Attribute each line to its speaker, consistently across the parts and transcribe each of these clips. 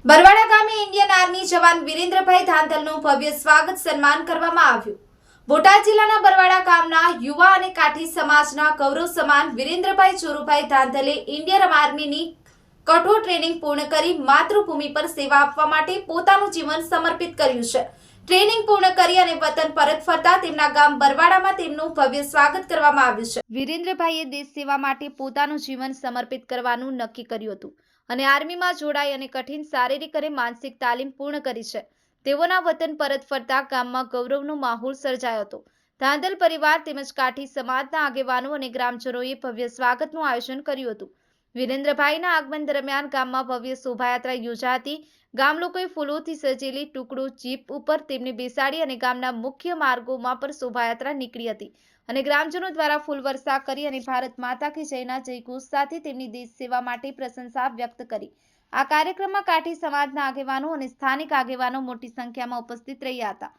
Speaker 1: બરવાડા ગામે Indian army જવાન વિરેન્દ્રભાઈ ધાંધલનું ભવ્ય સ્વાગત સન્માન કરવામાં આવ્યું। બોટાદ જિલ્લાના બરવાડા ગામના યુવા અને કાઠી સમાજના ગૌરવ સમાન વિરેન્દ્રભાઈ ચોરુભાઈ ધાંધલે ઇન્ડિયન આર્મીની કઠોર ટ્રેનિંગ પૂર્ણ કરી માતૃભૂમિ પર સેવા આપવા માટે પોતાનું જીવન સમર્પિત કર્યું છે। ટ્રેનિંગ પૂર્ણ કરી અને વતન પરત ફરતા તેમના ગામ બરવાડામાં તેમનું ભવ્ય સ્વાગત કરવામાં આવ્યું છે। વિરેન્દ્રભાઈએ દેશ સેવા માટે પોતાનું જીવન સમર્પિત કરવાનું નક્કી કર્યું હતું અને આર્મીમાં જોડાઈ અને કઠિન શારીરિક અને માનસિક તાલીમ પૂર્ણ કરી છે। તેઓના વતન પરત ફરતા ગામમાં ગૌરવનો માહોલ સર્જાયો હતો। ધાંધલ પરિવાર તેમજ કાઠી સમાજના આગેવાનો અને ગ્રામજનોએ ભવ્ય સ્વાગતનું આયોજન કર્યું હતું। વિરેન્દ્રભાઈના આગમન દરમિયાન ગામમાં ભવ્ય શોભાયાત્રા યોજાઈ હતી। ગામ લોકોએ ફૂલોથી સજેલી ટુકડો જીપ ઉપર તેમને બેસાડી અને ગામના મુખ્ય માર્ગોમાં પર શોભાયાત્રા નીકળી હતી અને ગ્રામજનો દ્વારા ફૂલવર્ષા કરી અને ભારત માતા કી જયના જયઘોષ સાથે તેમની દેશ સેવા માટે પ્રશંસા વ્યક્ત કરી। આ કાર્યક્રમમાં કાઠી સમાજના આગેવાનો અને સ્થાનિક આગેવાનો મોટી સંખ્યામાં ઉપસ્થિત રહ્યા હતા।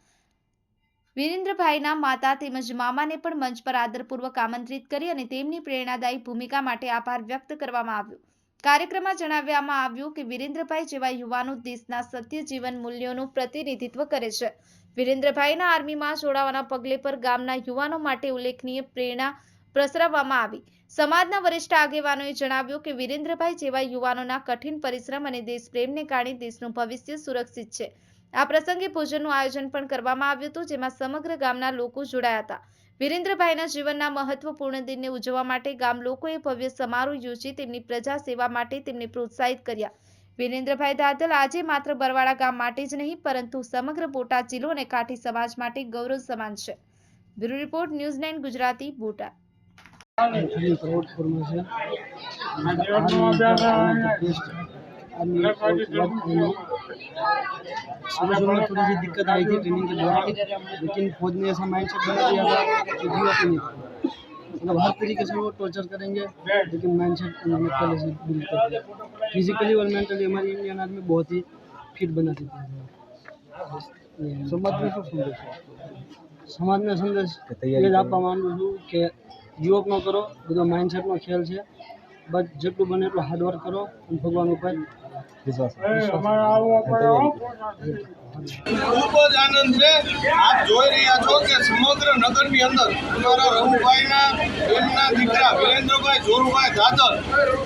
Speaker 1: વિરેન્દ્રભાઈના માતા તેમજ મામાને પણ મંચ પર આદરપૂર્વક આમંત્રિત કરી અને તેમની પ્રેરણાદાયી ભૂમિકા માટે આભાર વ્યક્ત કરવામાં આવ્યો। કાર્યક્રમમાં જણાવવામાં આવ્યું કે વિરેન્દ્રભાઈ જેવા યુવાનો દેશના સત્ય જીવન મૂલ્યોનું પ્રતિનિધિત્વ કરે છે। વિરેન્દ્રભાઈના આર્મીમાં જોડાવાના પગલે પર ગામના યુવાનો માટે ઉલ્લેખનીય પ્રેરણા પ્રસરવામાં આવી। સમાજના વરિષ્ઠ આગેવાનોએ જણાવ્યું કે વિરેન્દ્રભાઈ જેવા યુવાનોના કઠિન પરિશ્રમ અને દેશપ્રેમને કારણે દેશનું ભવિષ્ય સુરક્ષિત છે। આ પ્રસંગે ભોજનનું આયોજન પણ કરવામાં આવ્યું હતું, જેમાં સમગ્ર ગામના લોકો જોડાયા હતા। વિરેન્દ્રભાઈના જીવનના મહત્વપૂર્ણ દિનને ઉજવવા માટે ગામ લોકોએ ભવ્ય સમારોહ યોજી તેમની પ્રજા સેવા માટે તેમને પ્રોત્સાહિત કર્યા। વિરેન્દ્રભાઈ ધાંધલ આજે માત્ર બરવાડા ગામ માટે જ નહીં પરંતુ સમગ્ર બોટાદ જિલ્લો અને કાઠી સમાજ માટે ગૌરવ સમાન છે। Bureau report news 9 Gujarati Botad.
Speaker 2: शुरू में थोड़ी सी दिक्कत आई थी ट्रेनिंग के दौरान, लेकिन फौज ने ऐसा माइंड सेट बना दिया था कि जीवा पे नहीं मतलब हर तरीके से वो टॉर्चर करेंगे, लेकिन माइंड सेट उन्होंने पहले से बिल्ड कर दिया। फिजिकली और मेंटली हमारी इंडियन आर्मी बहुत ही फिट बना देती है। समाज में संदेश ये आप मानू छूँ कि युवक नो करो બધો માઇન્ડસેટ નો ખેલ છે। બસ જેટલું બને એટલું હાર્ડવર્ક કરો અને ભગવાન ઉપર વિશ્વાસ
Speaker 3: ખૂબ જ આનંદ છે। આપ જોઈ રહ્યા છો કે સમગ્ર નગરની અંદર અમારા રઘુભાઈના એમના દીકરા વિરેન્દ્રભાઈ ચોરુભાઈ ધાંધલ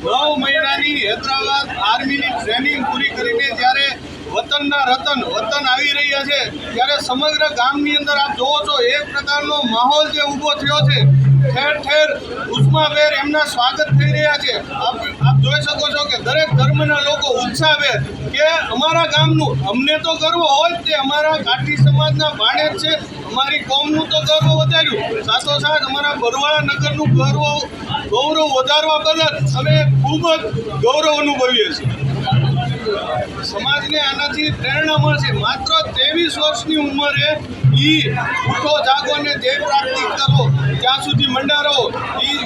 Speaker 3: 9 મહિનાની હૈદરાબાદ આર્મીની ટ્રેનિંગ પૂરી કરીને જ્યારે વતનના રતન વતન આવી રહ્યા છે, ત્યારે સમગ્ર ગામની અંદર આપ જોવો છો એક પ્રકારનો માહોલ જે ઊભો થયો છે। ઠેર ઠેર ઉષ્માભેર એમના સ્વાગત થઈ રહ્યા છે। આપ જોઈ શકો છો કે દરેક ધર્મના લોકો ઉત્સાહભેર કે અમારા ગામનું અમને તો ગર્વ હોય તે અમારા કાઠી સમાજના ભાણેજ છે, અમારી કોમનું તો ગર્વ વધાર્યું, સાથોસાથ અમારા બરવાડા નગરનું ગૌરવ વધારવા બદલ અમે ખૂબ જ ગૌરવ અનુભવીએ છીએ। સમાજને આનાથી પ્રેરણા મળશે। માત્ર 23 વર્ષની ઉંમરે ઉઠો જાગો ને ધ્યેય પ્રાપ્તિ કરો ત્યાં સુધી મંડા રહો,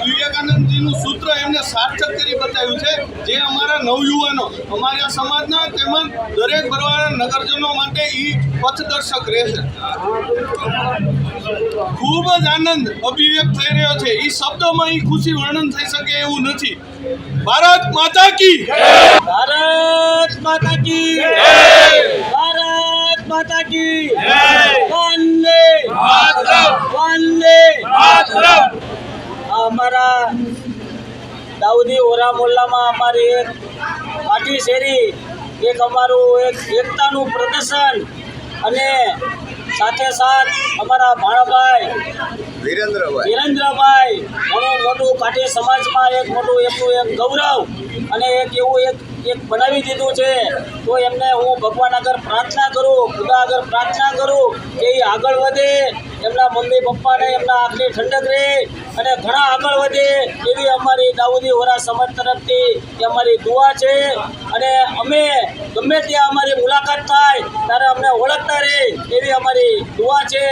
Speaker 3: વિવેકાનંદજીનું સૂત્ર એમને સાર્થક કરી બતાવ્યું છે, જે અમારા નવયુવાનો અમારા સમાજના તેમજ દરેક બરવાડા નગરજનો માટે પથદર્શક રહેશે। ખૂબ જ આનંદ અભિવ્યક્ત થઈ રહ્યો છે। એ શબ્દોમાં ખુશી વર્ણન થઈ શકે એવું નથી। ભારત માતા કી
Speaker 2: भारत माता की भारत माता की वंदे वंदे हमारा दाऊदी ओरा मोहल्लाમાં અમારી એક કાઠી શેરી એક અમારું એક એકતાનું પ્રદર્શન અને સાથે સાથ અમારા ભાણાભાઈ વિરેન્દ્રભાઈ ઘણું મોટું કાઠી સમાજમાં એક મોટું એમનું એક ગૌરવ અને એક એવું એક બનાવી દીધું છે। તો એમને હું ભગવાન આગળ પ્રાર્થના કરું, ખુદા આગળ પ્રાર્થના કરું કે એ આગળ વધે, એમના મમ્મી પપ્પાને એમના આંખની ઠંડક રહે અને ઘણા આગળ વધે એવી અમારી દાઉદી ઓરા સમાજ તરફથી એ અમારી દુઆ છે। અને અમે ગમે ત્યાં અમારી મુલાકાત થાય ત્યારે અમને ઓળખતા રહે એવી અમારી દુઆ છે।